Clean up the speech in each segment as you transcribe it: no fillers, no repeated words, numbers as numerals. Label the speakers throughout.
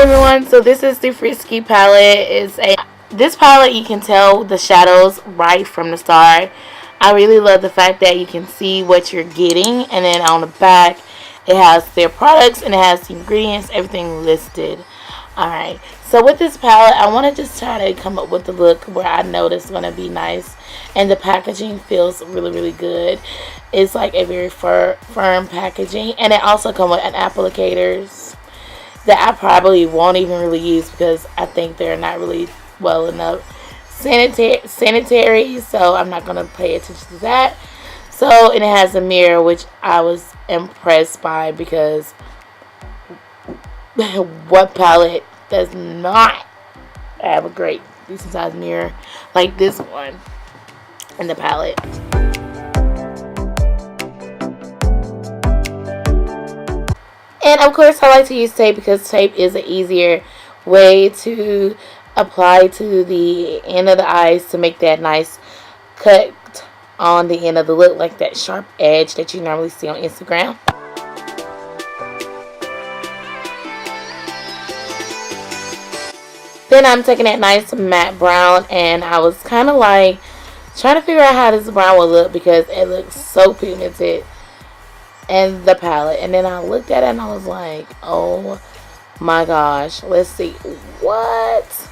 Speaker 1: everyone, so this is the Frisky palette. This palette, you can tell the shadows right from the start. I really love the fact that you can see what you're getting, and then on the back it has their products and it has the ingredients, everything listed. Alright, so with this palette, I want to just try to come up with a look where I know it's going to be nice, and the packaging feels really good. It's like a very firm packaging, and it also comes with an applicators that I probably won't even really use because I think they're not really well enough sanitary, so I'm not going to pay attention to that. So, and it has a mirror, which I was impressed by, because what palette does not have a great decent size mirror like this one in the palette? And of course, I like to use tape because tape is an easier way to apply to the end of the eyes to make that nice cut on the end of the look, like that sharp edge that you normally see on Instagram. Then I'm taking that nice matte brown, and I was kind of like trying to figure out how this brown would look because it looks so pigmented in the palette. And then I looked at it and I was like, oh my gosh, let's see. What?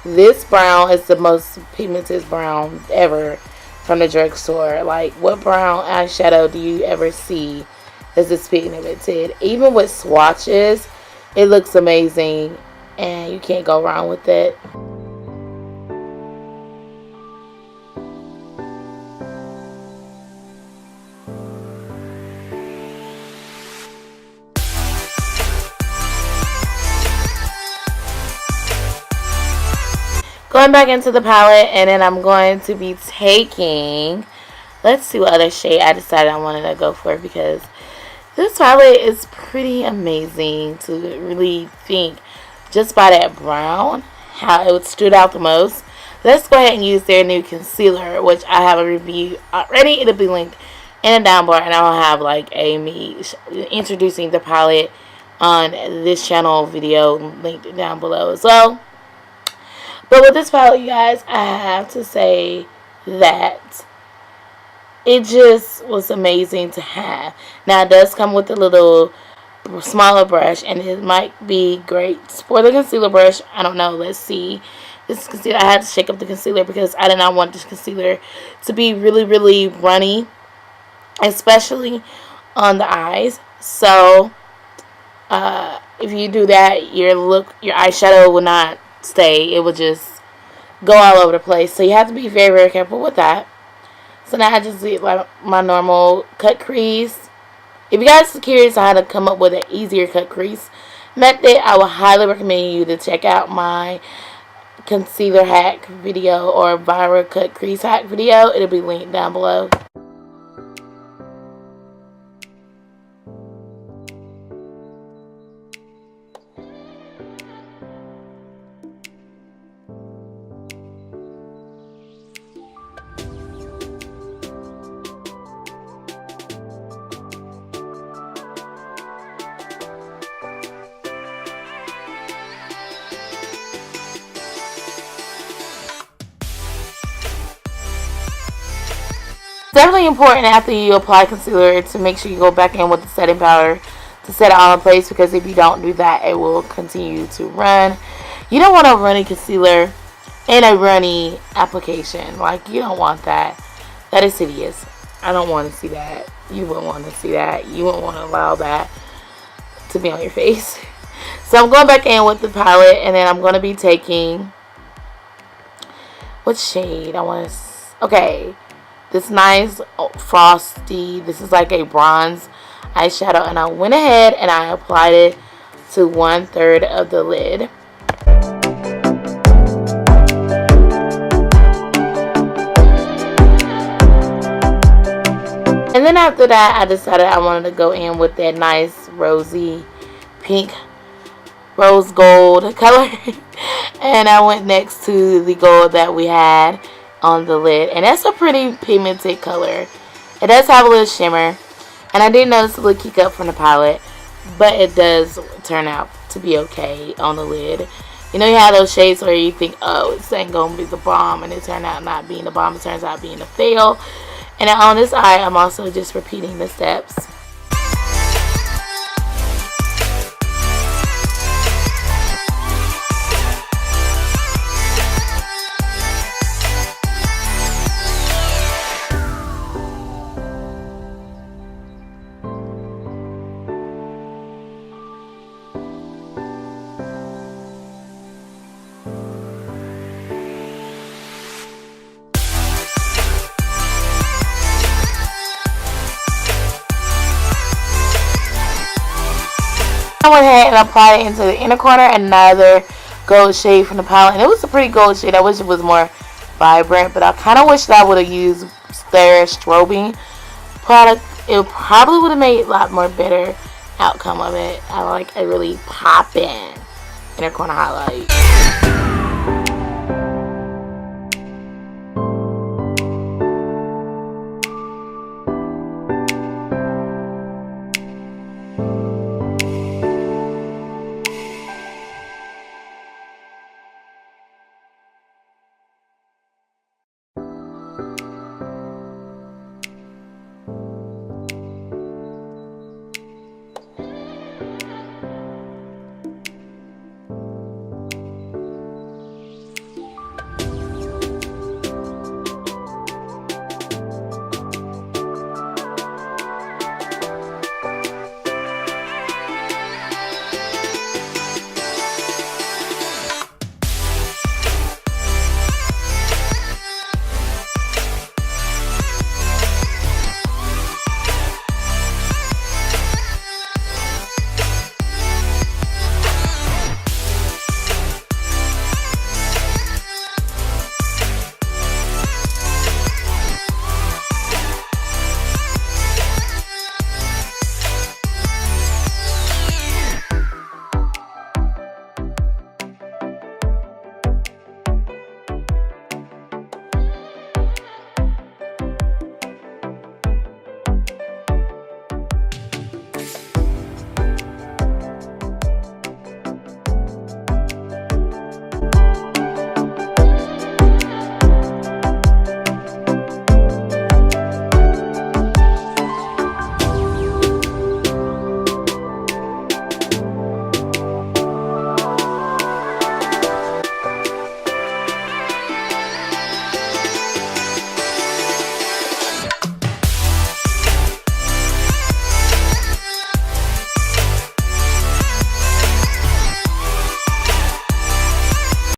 Speaker 1: This brown is the most pigmented brown ever from the drugstore. Like, what brown eyeshadow do you ever see that's this pigmented? Even with swatches, it looks amazing and you can't go wrong with it. Going back into the palette, and then I'm going to be taking, let's see what other shade I decided I wanted to go for, because this palette is pretty amazing to really think just by that brown how it stood out the most. Let's go ahead and use their new concealer, which I have a review already. It'll be linked in the down bar, and I'll have like me introducing the palette on this channel video linked down below as well. But with this palette, you guys, I have to say that it just was amazing to have. Now, it does come with a little smaller brush, and it might be great for the concealer brush. I don't know. Let's see. This concealer, I had to shake up the concealer because I did not want this concealer to be really runny, especially on the eyes. So, if you do that, your eyeshadow will not stay. It will just go all over the place, so you have to be very careful with that. So now I just did like my normal cut crease. If you guys are curious on how to come up with an easier cut crease method, I would highly recommend you to check out my concealer hack video or viral cut crease hack video. It'll be linked down below. Definitely important after you apply concealer to make sure you go back in with the setting powder to set it all in place, because if you don't do that, it will continue to run. You don't want a runny concealer in a runny application. Like, you don't want that. That is hideous. I don't want to see that. You wouldn't want to see that. You wouldn't want to allow that to be on your face. So I'm going back in with the palette, and then I'm going to be taking, what shade I want to, okay, this nice frosty, this is like a bronze eyeshadow, and I went ahead and I applied it to 1/3 of the lid. And then after that, I decided I wanted to go in with that nice rosy pink rose gold color. And I went next to the gold that we had on the lid, and that's a pretty pigmented color. It does have a little shimmer, and I did notice a little kick up from the palette, but it does turn out to be okay on the lid. You know, you have those shades where you think, oh, this ain't gonna be the bomb, and it turned out not being the bomb. It turns out being a fail. And on this eye, I'm also just repeating the steps. I went ahead and applied it into the inner corner, another gold shade from the palette, and it was a pretty gold shade. I wish it was more vibrant, but I kind of wish that I would have used their strobing product. It probably would have made a lot more better outcome of it. I like a really poppin' inner corner highlight.